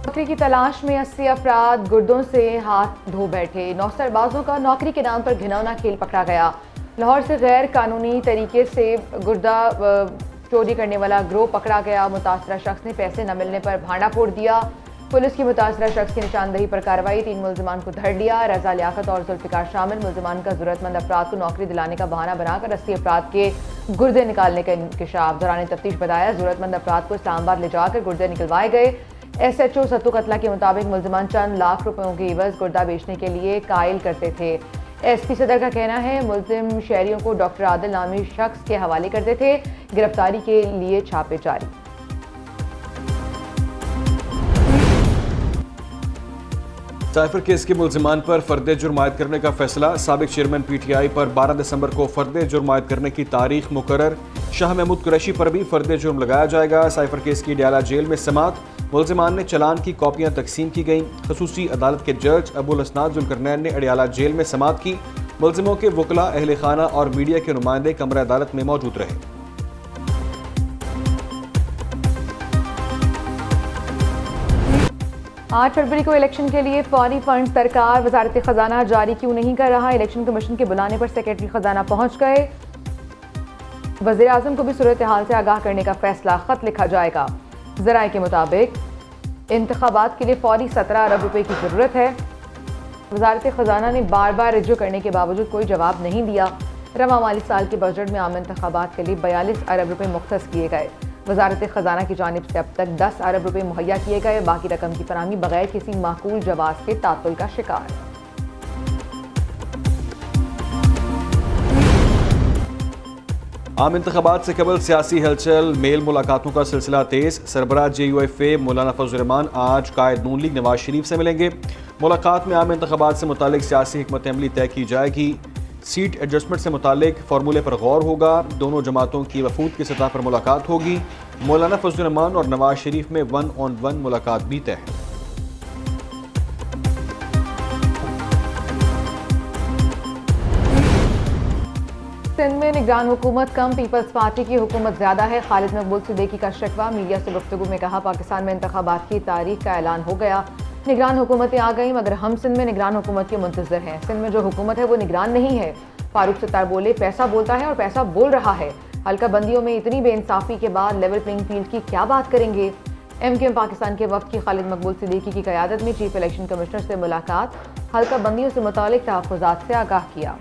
नौकरी की तलाश में 80 अफराद गुर्दों से हाथ धो बैठे। 9 सरबाजों का नौकरी के नाम पर घिनौना खेल पकड़ा गया। लाहौर से गैर कानूनी तरीके से गुर्दा चोरी करने वाला गिरोह पकड़ा गया। मुतासरा शख्स ने पैसे न मिलने पर भांडा फोड़ दिया। पुलिस की मुतासरा शख्स की निशानदही पर कार्रवाई। 3 मुलजमान को धर लिया। रजा लियाकत और जुल्फिकार शामिल मुलजमान का जरूरतमंद अफराद को नौकरी दिलाने का बहाना बनाकर 80 अफराद के गुर्दे निकालने का इंकशाफ। दौरान तफ्तीश बताया जरूरतमंद अफराद को इस्लामाबाद ले जाकर गुर्दे निकलवाए गए। SHO सत्तू कतला के मुताबिक मुलजमान चंद लाख रुपयों के एवज गुर्दा बेचने के लिए कायल करते थे। SP सदर का कहना है मुलजिम शहरियों को डॉक्टर आदिल नामी शख्स के हवाले करते थे। गिरफ्तारी के लिए छापे जारी। साइफर केस के मुलजिमान पर फर्द जुर्म आयद करने का फैसला। साबिक चेयरमैन PTI पर 12 दिसंबर को फर्द जुर्म आयद करने की तारीख मुकर्रर। शाह महमूद कुरैशी पर भी फर्द जुर्म लगाया जाएगा। साइफर केस की डयाला जेल में समात। मुलजिमान ने चलान की कॉपियां तकसीम की गईं। खसूसी अदालत के जज अबुल असनाद जुल्करनैन ने अडियाला जेल में समात की। मुलजिमों के वकला, अहले खाना और मीडिया के नुमाइंदे कमरा अदालत में मौजूद रहे। 8 फरवरी को इलेक्शन के लिए फौरी फंड सरकार वजारत खजाना जारी क्यों नहीं कर रहा। इलेक्शन कमीशन के बुलाने पर सेक्रेटरी खजाना पहुंच गए। वज़ीर आज़म को भी सूरत हाल से आगाह करने का फैसला। खत लिखा जाएगा। ज़राए के मुताबिक इंतखाबात के लिए फौरी 17 अरब रुपए की ज़रूरत है। वजारत खजाना ने बार बार रिज्यू करने के बावजूद कोई जवाब नहीं दिया। रवा माली साल के बजट में आम इंतखाबात के लिए 42 अरब रुपए मुख्तस किए गए। वजारत खजाना की जानिब से अब तक 10 अरब रुपए मुहैया किए गए। बाकी रकम की फराहमी बगैर किसी माकूल जवाब के तातुल का शिकार। आम इंतखाबात से कबल सियासी हलचल, मेल मुलाकातों का सिलसिला तेज। सरबराह JUFA मौलाना फजल रहमान आज कायद नून लीग नवाज शरीफ से मिलेंगे। मुलाकात में आम इंतखाबात से मुतालिक सियासी हिकमत अमली तय की जाएगी। सीट एडजस्टमेंट से मुतालिक फार्मूले पर गौर होगा। दोनों जमातों की वफूद की सतह पर मुलाकात होगी। मौलाना फजल रहमान और नवाज शरीफ में 1-on-1 मुलाकात भी तय है। सिंध में निगरान हुकूमत कम, पीपल्स पार्टी की हुकूमत ज्यादा है। खालिद मकबूल सिद्दीकी का शिकवा। मीडिया से गुफ्तगू में कहा पाकिस्तान में इंतखाबात की तारीख का ऐलान हो गया। निगरान हुकूमतें आ गई मगर हम सिंध में निगरान हुकूमत के मुंतज़िर हैं। सिंध में जो हुकूमत है वो निगरान नहीं है। फारूक सत्तार बोले पैसा बोलता है और पैसा बोल रहा है। हल्का बंदियों में इतनी बेइंसाफी के बाद लेवल प्लेइंग फील्ड की क्या बात करेंगे। MQM पाकिस्तान के वफ्द की खालिद मकबूल सिद्दीकी की क़यादत में चीफ इलेक्शन कमिश्नर से मुलाकात। हल्का बंदियों से मुतालिक तहफ़्फ़ुज़ात से आगाह किया।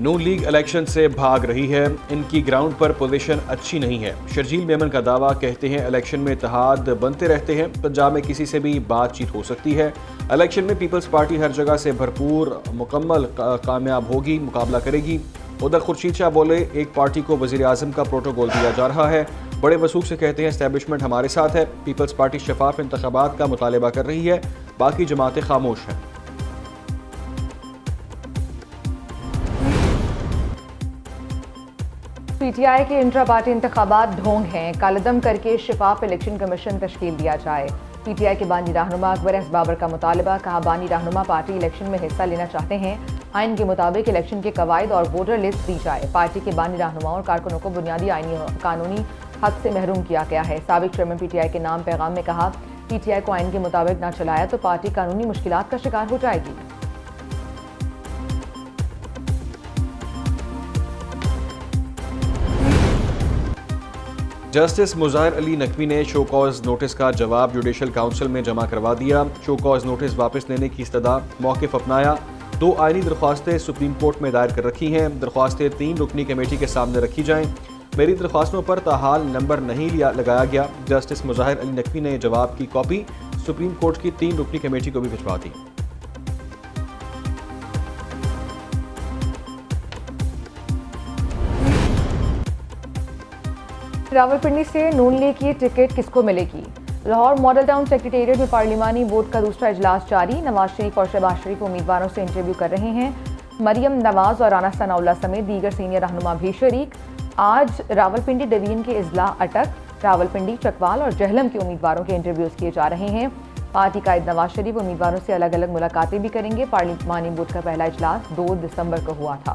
नून लीग इलेक्शन से भाग रही है। इनकी ग्राउंड पर पोजीशन अच्छी नहीं है। शर्जील मेमन का दावा, कहते हैं इलेक्शन में इत्तेहाद बनते रहते हैं। पंजाब में किसी से भी बातचीत हो सकती है। इलेक्शन में पीपल्स पार्टी हर जगह से भरपूर मुकम्मल कामयाब होगी, मुकाबला करेगी। उधर खुर्शीद शाह बोले एक पार्टी को वज़ीर आज़म का प्रोटोकॉल दिया जा रहा है। बड़े वसूख से कहते हैं एस्टैब्लिशमेंट हमारे साथ है। पीपल्स पार्टी शफाफ इंतखाबात का मुतालबा कर रही है। बाकी जमातें खामोश हैं। PTI के इंट्रा पार्टी इंतखाबात ढोंग हैं। कालदम करके शिफाफ इलेक्शन कमीशन तश्कील दिया जाए। PTI के बानी रहनुमा अकबर एस बाबर का मुतालबा। कहा बानी रहनुमा पार्टी इलेक्शन में हिस्सा लेना चाहते हैं। आइन के मुताबिक इलेक्शन के कवायद और वोटर लिस्ट दी जाए। पार्टी के बानी रहनुमाओं और कारकुनों को बुनियादी आइनी कानूनी हक से महरूम किया गया है। साबिक चेयरमैन PTI के नाम पैगाम में कहा PTI को आइन के मुताबिक न चलाया तो पार्टी कानूनी मुश्किलात का शिकार हो जाएगी। जस्टिस मुज़ाहिर अली नकवी ने शो कॉज नोटिस का जवाब जुडिशल काउंसिल में जमा करवा दिया। शो कॉज नोटिस वापस लेने की इस्तदा मौक़िफ़ अपनाया। 2 आइनी दरख्वास्तें सुप्रीम कोर्ट में दायर कर रखी हैं। दरख्वास्तें 3 रुकनी कमेटी के सामने रखी जाएं। मेरी दरख्वास्तों पर ताहाल नंबर नहीं लगाया गया। जस्टिस मुज़ाहिर अली नकवी ने जवाब की कॉपी सुप्रीम कोर्ट की 3 रुकनी कमेटी को भी भिजवा दी। रावलपिंडी से नून लीग की टिकट किसको मिलेगी। लाहौर मॉडल टाउन सेक्रेटेरिएट में पार्लिमानी बोर्ड का दूसरा इजलास जारी। नवाज शरीफ और शहबाज शरीफ उम्मीदवारों से इंटरव्यू कर रहे हैं। मरियम नवाज और राना सनाउल्लाह समेत दीगर सीनियर रहनुमा भी शरीक। आज रावलपिंडी डिवीजन के इजला अटक, रावलपिंडी, चकवाल और जहलम के उम्मीदवारों के इंटरव्यूज किए जा रहे हैं। पार्टी कायद नवाज शरीफ उम्मीदवारों से अलग अलग मुलाकातें भी करेंगे। पार्लिमानी बोर्ड का पहला इजलास 2 दिसंबर को हुआ था।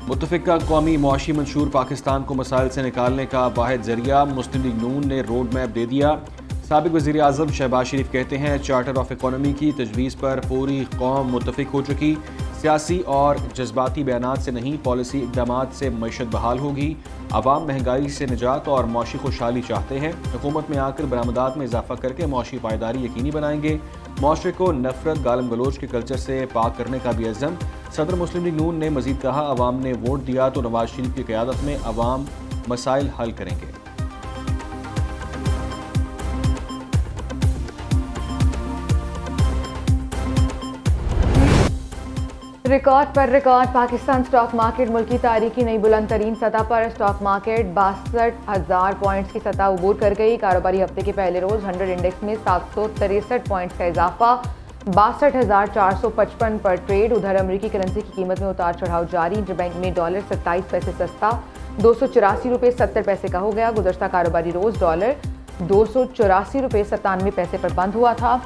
मुत्तफ़िका कौमी मुआशी मंशूर पाकिस्तान को मसाइल से निकालने का वाहिद जरिया, मुस्लिम लीग नून ने रोड मैप दे दिया। साबिक़ वज़ीर आज़म शहबाज शरीफ कहते हैं चार्टर ऑफ इकॉनमी की तजवीज़ पर पूरी कौम मुत्तफ़िक हो चुकी, सियासी और जज्बाती बयानात से नहीं पॉलिसी इक़दामात से मईशत बहाल होगी। अवाम महंगाई से निजात और मौशी खुशहाली चाहते हैं। हुकूमत में आकर बरामदात में इजाफा करके मौशी पायदारी यकीनी बनाएंगे। माशरे को नफरत गालम गलोच के कल्चर से पाक करने का भी अज़म। सदर मुस्लिम लीग नून ने मजीद कहा, अवाम ने वोट दिया तो नवाज शरीफ की क़यादत में अवाम मसाइल हल करेंगे। रिकॉर्ड पर रिकॉर्ड, पाकिस्तान स्टॉक मार्केट मुल्क की तारीख की नई बुलंद तरीन सतह पर। स्टॉक मार्केट 62,000 पॉइंट्स की सतह उबूर कर गई। कारोबारी हफ्ते के पहले रोज 100 इंडेक्स में 763 पॉइंट्स का इजाफा, 62,455 पर ट्रेड। उधर अमेरिकी करेंसी की कीमत में उतार चढ़ाव जारी। इंटरबैंक में डॉलर 27 पैसे सस्ता 284 रुपये 70 पैसे का हो गया। गुज़श्ता कारोबारी रोज डॉलर 284 रुपये 97 पैसे पर बंद हुआ था।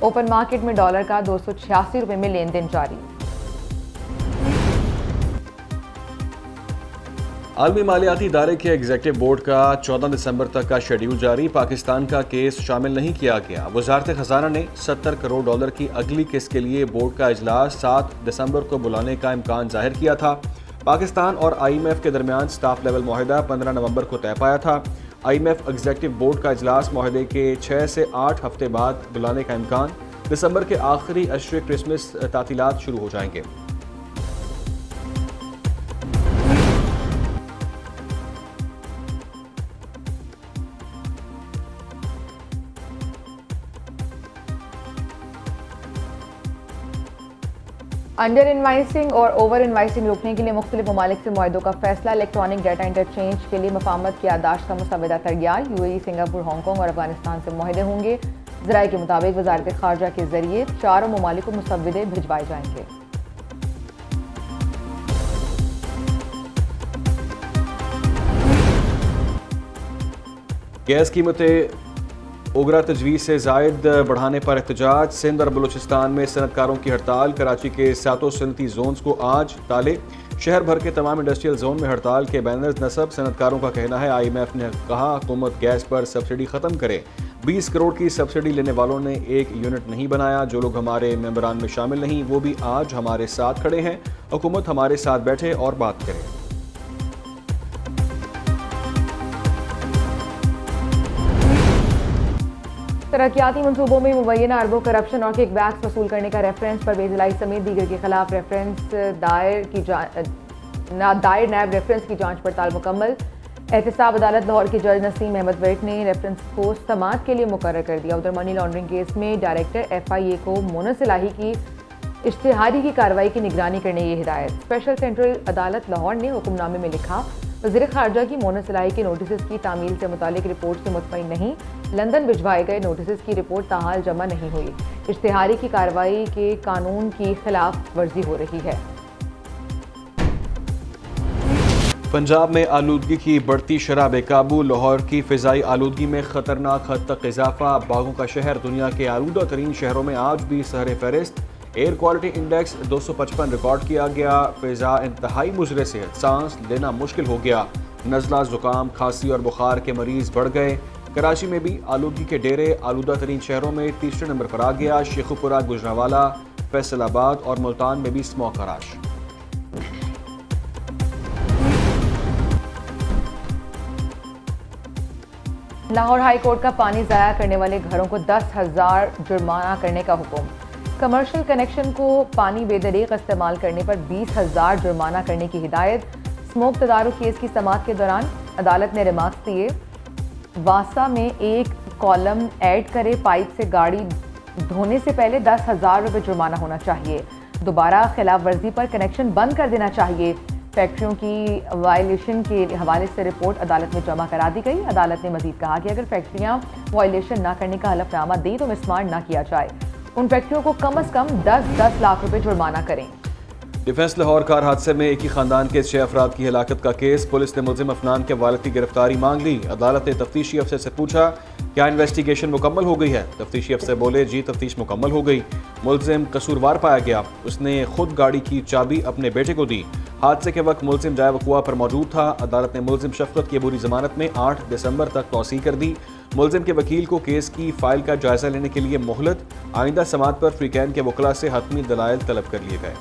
ओपन मार्केट में डॉलर का 286 रुपये में लेन देन जारी। आलमी मालियाती इदारे के एग्जीक्यूटिव बोर्ड का 14 दिसंबर तक का शेड्यूल जारी। पाकिस्तान का केस शामिल नहीं किया गया। वजारत खजाना ने 70 करोड़ डॉलर की अगली किस्त के लिए बोर्ड का इजलास 7 दिसंबर को बुलाने का इम्कान जाहिर किया था। पाकिस्तान और IMF के दरमियान स्टाफ लेवल मुआहदा 15 नवंबर को तय पाया था। IMF एग्जीक्यूटिव बोर्ड का इजलास मुआहदे के 6 से 8 हफ्ते बाद बुलाने का इम्कान। दिसंबर के आखिरी अशरे क्रिसमस तातीलात शुरू हो जाएंगे। अंडर इन्वाइसिंग और ओवर इन्वाइसिंग रोकने के लिए मुख्तलिफ ममालिक से मुआहदों का फैसला। इलेक्ट्रॉनिक डाटा इंटरचेंज के लिए मफाहमत की यादाश्त का मुसवदा तैयार। UAE, सिंगापुर, हांगकॉन्ग और अफगानिस्तान से मुआहदे होंगे। ज़राए के मुताबिक वजारत खारजा के जरिए चारों ममालिक को मुसवदे भिजवाए जाएंगे। गैस कीमतें उगरा तजवीज़ से जायद बढ़ाने पर एहतजाज। सिंध और बलूचिस्तान में सनतकारों की हड़ताल। कराची के 7 सनती जोन्स को आज ताले। शहर भर के तमाम इंडस्ट्रियल जोन में हड़ताल के बैनर्स नस्ब। सनतकारों का कहना है IMF ने कहा हुकूमत गैस पर सब्सिडी ख़त्म करे। 20 करोड़ की सब्सिडी लेने वालों ने एक यूनिट नहीं बनाया। जो लोग हमारे मेंबरान में शामिल नहीं वो भी आज हमारे साथ खड़े हैं। हुकूमत हमारे साथ बैठे और बात करे। तरक्याती मनसूबों में मुबैना अरबों करप्शन और किकबैक्स वसूल करने का रेफरेंस पर बेदलाई समेत दीगर के खिलाफ रेफरेंस दायर नैब रेफरेंस की जांच पड़ताल मुकम्मल। एहतसाब अदालत लाहौर के जज नसीम अहमद वेट ने रेफरेंस को समाअत के लिए मुकर्रर कर दिया। उधर मनी लॉन्ड्रिंग केस में डायरेक्टर FIA को मोनस इलाही की इश्तिहारी की कार्रवाई की निगरानी करने की हिदायत। स्पेशल सेंट्रल अदालत लाहौर ने हुक्मनामे में लिखा, वज़ीर खारजा की मोनस इलाही के नोटिस की तामील से मुतालिक रिपोर्ट से मुतमईन नहीं। लंदन भिजवाए गए नोटिस की रिपोर्ट ताहाल जमा नहीं हुई। इश्तिहारी की कार्रवाई के कानून की खिलाफ वर्जी हो रही है। पंजाब में आलूदगी की बढ़ती शरह बेकाबू। लाहौर की फ़िज़ाई आलूदगी में ख़तरनाक हद तक इजाफा। बागों का शहर दुनिया के आलूदा तरीन शहरों में आज भी सहरे फहरिस्त। एयर क्वालिटी इंडेक्स 255 रिकॉर्ड किया गया। फ़िज़ा इंतहाई मुज़र सेहत, सांस लेना मुश्किल हो गया। नज़ला, ज़ुकाम, खांसी और बुखार के मरीज़ बढ़ गए। कराची में भी आलूदगी के डेरे आलूदा तरीन शहरों में तीसरे नंबर पर आ गया। शेखुपुरा, गुजरावाला, फैसलाबाद और मुल्तान में भी स्मॉग का राश। लाहौर हाई कोर्ट का पानी ज़ाया करने वाले घरों को 10,000 जुर्माना करने का हुक्म। कमर्शियल कनेक्शन को पानी बेदरीग इस्तेमाल करने पर 20,000 जुर्माना करने की हिदायत। स्मोक तदारुक केस की समाअत के दौरान अदालत ने रिमार्क्स दिए। वासा में एक कॉलम ऐड करे, पाइप से गाड़ी धोने से पहले 10,000 रुपये जुर्माना होना चाहिए। दोबारा खिलाफ वर्जी पर कनेक्शन बंद कर देना चाहिए। फैक्ट्रियों की वायलेशन के हवाले से रिपोर्ट अदालत में जमा करा दी गई। अदालत ने मजीद कहा कि अगर फैक्ट्रियां वायलेशन न करने का हलफनामा दें तो मिसमार न किया जाए। उन फैक्ट्रियों को कम से कम 10-10 लाख रुपए जुर्माना करें। डिफेंस लाहौर कार हादसे में एक ही खानदान के 6 अफराद की हलाकत का केस। पुलिस ने मुलजिम अफनान के वालिद की गिरफ्तारी मांग ली। अदालत ने तफ्तीशी अफसर से पूछा, क्या इन्वेस्टिगेशन मुकम्मल हो गई है? तफ्तीशी अफसर बोले, जी तफ्तीश मुकम्मल हो गई। मुलजिम कसूरवार पाया गया। उसने खुद गाड़ी की चाबी अपने बेटे को दी। हादसे के वक्त मुलजिम जाए वक़ुआ पर मौजूद था। अदालत ने मुलजिम शफकत की अबूरी जमानत में 8 दिसंबर तक तौसीह कर दी। मुलजिम के वकील को केस की फाइल का जायजा लेने के लिए मोहलत। आइंदा समाअत पर फ्रीकैन के वकला से हतमी दलाइल तलब कर लिए गए।